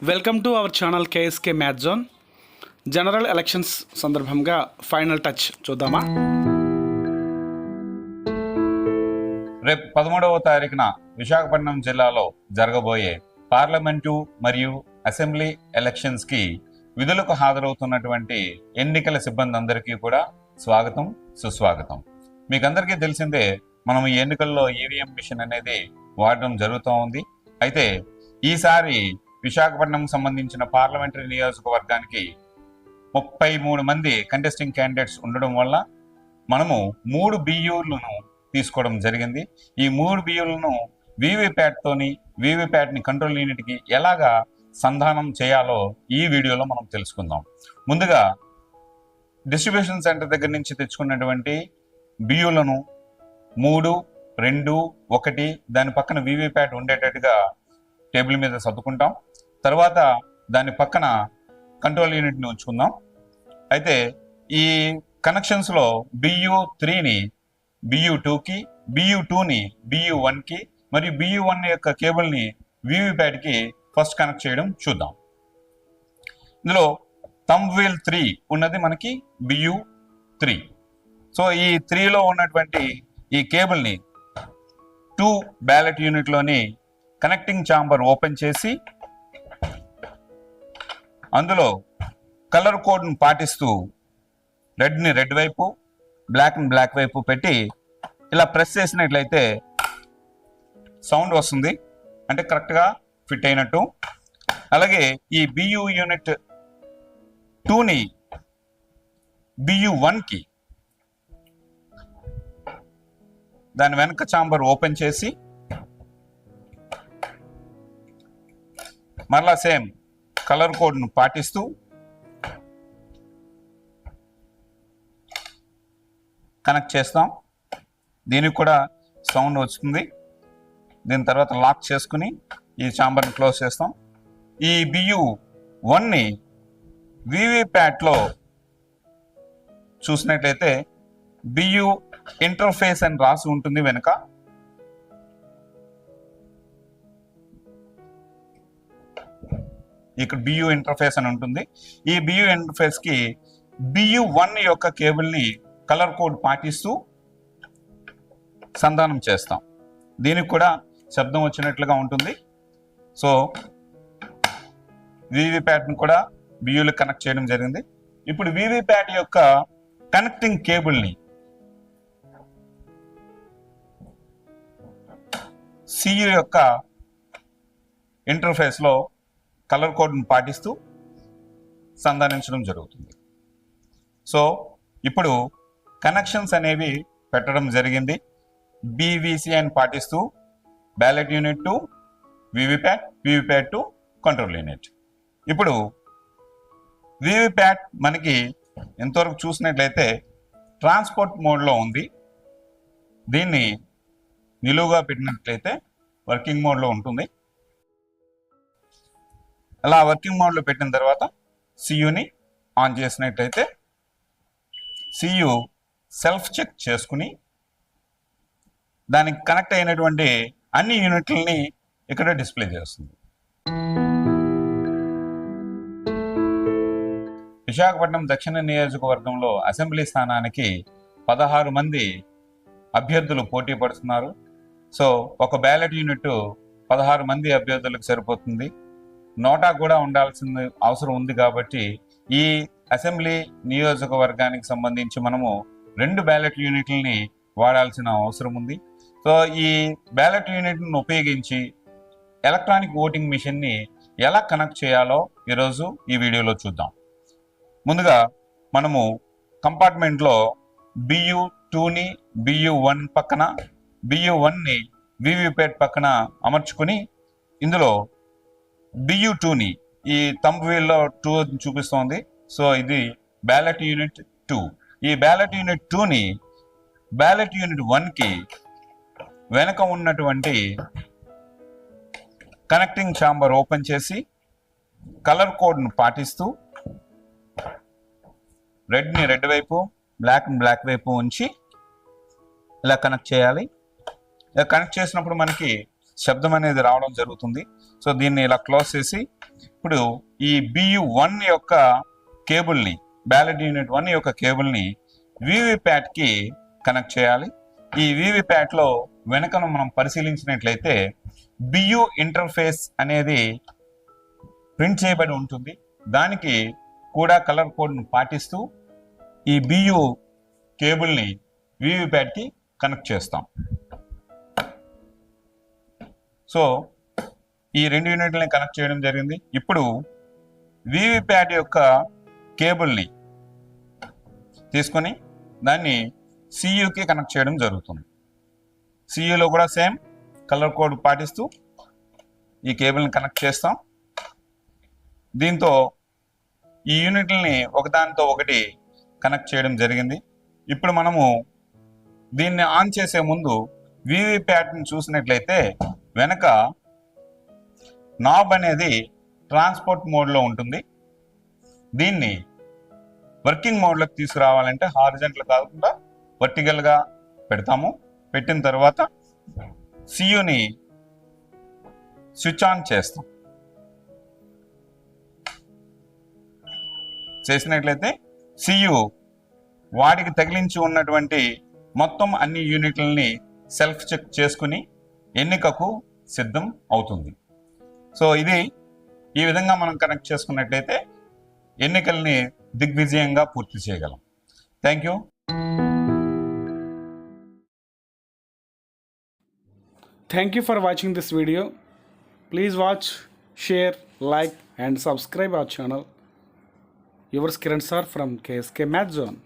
Welcome to our channel KSK math zone. General elections సందర్భంగా final touch చూద్దామా. రేపు 13వ తారీఖున విశాఖపట్నం జిల్లాలో జరగబోయే పార్లమెంటు మరియు అసెంబ్లీ ఎలక్షన్స్ కి విధులకు హాజరవుతున్నటువంటి ఎన్నికల సిబ్బంది అందరికీ కూడా స్వాగతం, సుస్వాగతం. మీకు అందరికీ తెలిసిందే, మనం ఈ ఎన్నికల్లో ఈవీఎం మిషన్ అనేది వాడడం జరుగుతూ ఉంది. అయితే ఈసారి విశాఖపట్నం సంబంధించిన పార్లమెంటరీ నియోజకవర్గానికి 33 మంది కంటెస్టింగ్ క్యాండిడేట్స్ ఉండడం వల్ల మనము 3 బియ్యూలను తీసుకోవడం జరిగింది. ఈ 3 బియ్యూలను వీవీప్యాట్ని కంట్రోల్ యూనిట్కి ఎలాగా సంధానం చేయాలో ఈ వీడియోలో మనం తెలుసుకుందాం. ముందుగా డిస్ట్రిబ్యూషన్ సెంటర్ దగ్గర నుంచి తెచ్చుకున్నటువంటి బియ్యూలను 3, 2, 1 దాని పక్కన వీవీప్యాట్ ఉండేటట్టుగా టేబుల్ మీద సర్దుకుంటాం. తర్వాత దాని పక్కన కంట్రోల్ యూనిట్ని ఉంచుకుందాం. అయితే ఈ కనెక్షన్స్లో BU3ని BU2కి, BU2ని BU1కి మరియు BU1 యొక్క కేబుల్ని వీవీప్యాట్కి ఫస్ట్ కనెక్ట్ చేయడం చూద్దాం. ఇందులో థంబ్ వీల్ 3 ఉన్నది మనకి BU3. సో ఈ 3లో ఉన్నటువంటి ఈ కేబుల్ని 2 బ్యాలెట్ యూనిట్లోని కనెక్టింగ్ ఛాంబర్ ఓపెన్ చేసి అందులో కలర్ కోడ్ను పాటిస్తూ రెడ్ని రెడ్ వైపు, బ్లాక్ని బ్లాక్ వైపు పెట్టి ఇలా ప్రెస్ చేసినట్లయితే సౌండ్ వస్తుంది, అంటే కరెక్ట్గా ఫిట్ అయినట్టు. అలాగే ఈ BU యూనిట్ 2ని BU1కి దాని వెనక ఛాంబర్ ఓపెన్ చేసి మరలా సేమ్ కలర్ కోడ్ను పాటిస్తూ కనెక్ట్ చేస్తాం. దీనికి కూడా సౌండ్ వస్తుంది. దీని తర్వాత లాక్ చేసుకుని ఈ ఛాంబర్ని క్లోజ్ చేస్తాం. ఈ BU1ని వీవీప్యాట్లో చూసినట్లయితే BU ఇంటర్ఫేస్ అని రాసి ఉంటుంది వెనుక. ఇక్కడ BU ఇంటర్ఫేస్ అని ఉంటుంది. ఈ BU ఇంటర్ఫేస్కి BU1 యొక్క కేబుల్ని కలర్ కోడ్ పాటిస్తూ సంధానం చేస్తాం. దీనికి కూడా శబ్దం వచ్చినట్లుగా ఉంటుంది. సో వీవీప్యాట్ని కూడా BUలకు కనెక్ట్ చేయడం జరిగింది. ఇప్పుడు వీవీప్యాట్ యొక్క కనెక్టింగ్ కేబుల్ని CU యొక్క ఇంటర్ఫేస్లో కలర్ కోడ్ని పాటిస్తూ సంధానించడం జరుగుతుంది. సో ఇప్పుడు కనెక్షన్స్ అనేవి పెట్టడం జరిగింది. BVC అని పాటిస్తూ ballot unit to VVPAT to control unit. ఇప్పుడు వీవీప్యాట్ మనకి ఎంతవరకు చూసినట్లయితే ట్రాన్స్పోర్ట్ మోడ్లో ఉంది. దీన్ని నిలువుగా పెట్టినట్లయితే వర్కింగ్ మోడ్లో ఉంటుంది. అలా వర్కింగ్ మోడ్లో పెట్టిన తర్వాత CUని ఆన్ చేసినట్లయితే CU సెల్ఫ్ చెక్ చేసుకుని దానికి కనెక్ట్ అయినటువంటి అన్ని యూనిట్లని ఇక్కడ డిస్ప్లే చేస్తుంది. విశాఖపట్నం దక్షిణ నియోజకవర్గంలో అసెంబ్లీ స్థానానికి 16 మంది అభ్యర్థులు పోటీ పడుతున్నారు. సో ఒక బ్యాలెట్ యూనిట్ 16 మంది అభ్యర్థులకు సరిపోతుంది. నోటా కూడా ఉండాల్సిన అవసరం ఉంది. కాబట్టి ఈ అసెంబ్లీ నియోజకవర్గానికి సంబంధించి మనము 2 బ్యాలెట్ యూనిట్లని వాడాల్సిన అవసరం ఉంది. సో ఈ బ్యాలెట్ యూనిట్ను ఉపయోగించి ఎలక్ట్రానిక్ ఓటింగ్ మిషన్ని ఎలా కనెక్ట్ చేయాలో ఈరోజు ఈ వీడియోలో చూద్దాం. ముందుగా మనము కంపార్ట్మెంట్లో BU2ని BU1 పక్కన, BU1ని వీవీప్యాట్ పక్కన అమర్చుకుని ఇందులో BU2ని ఈ థంబ్ వీల్లో 2 చూపిస్తోంది. సో ఇది బ్యాలెట్ యూనిట్ 2. ఈ బ్యాలెట్ యూనిట్ 2ని బ్యాలెట్ యూనిట్ 1కి వెనక ఉన్నటువంటి కనెక్టింగ్ ఛాంబర్ ఓపెన్ చేసి కలర్ కోడ్ను పాటిస్తూ రెడ్ని రెడ్ వైపు, బ్లాక్ని బ్లాక్ వైపు ఉంచి ఇలా కనెక్ట్ చేయాలి. ఇలా కనెక్ట్ చేసినప్పుడు మనకి శబ్దం అనేది రావడం జరుగుతుంది. సో దీన్ని ఇలా క్లోజ్ చేసి ఇప్పుడు ఈ BU1 యొక్క కేబుల్ని, బ్యాలెట్ యూనిట్ 1 యొక్క కేబుల్ని వీవీప్యాట్కి కనెక్ట్ చేయాలి. ఈ వీవీప్యాట్లో వెనకను మనం పరిశీలించినట్లయితే BU ఇంటర్ఫేస్ అనేది ప్రింట్ చేయబడి ఉంటుంది. దానికి కూడా కలర్ కోడ్ను పాటిస్తూ ఈ BU కేబుల్ని వీవీప్యాట్కి కనెక్ట్ చేస్తాం. సో ఈ 2 యూనిట్లని కనెక్ట్ చేయడం జరిగింది. ఇప్పుడు వీవీప్యాట్ యొక్క కేబుల్ని తీసుకొని దాన్ని CUకి కనెక్ట్ చేయడం జరుగుతుంది. CUలో కూడా సేమ్ కలర్ కోడ్ పాటిస్తూ ఈ కేబుల్ని కనెక్ట్ చేస్తాం. దీంతో ఈ యూనిట్లని ఒకదానితో ఒకటి కనెక్ట్ చేయడం జరిగింది. ఇప్పుడు మనము దీన్ని ఆన్ చేసే ముందు వీవీప్యాట్ని చూసినట్లయితే వెనక నాబ్ అనేది ట్రాన్స్పోర్ట్ మోడ్లో ఉంటుంది. దీన్ని వర్కింగ్ మోడ్లోకి తీసుకురావాలంటే హారిజంటల్ కాకుండా వర్టికల్గా పెడతాము. పెట్టిన తర్వాత CUని స్విచ్ ఆన్ చేస్తాం. చేసినట్లయితే CU వాడికి తగిలించి ఉన్నటువంటి మొత్తం అన్ని యూనిట్లని సెల్ఫ్ చెక్ చేసుకుని ఎన్నికకు సిద్ధం అవుతుంది. సో ఇది ఈ విధంగా మనం కనెక్ట్ చేసుకున్నట్లయితే ఎన్నికల్ని దిగ్విజయంగా పూర్తి చేయగలం. Thank you. Thank you for watching this video. Please watch, share, like and subscribe our channel. Yours Kiran sir from KSK Math Zone.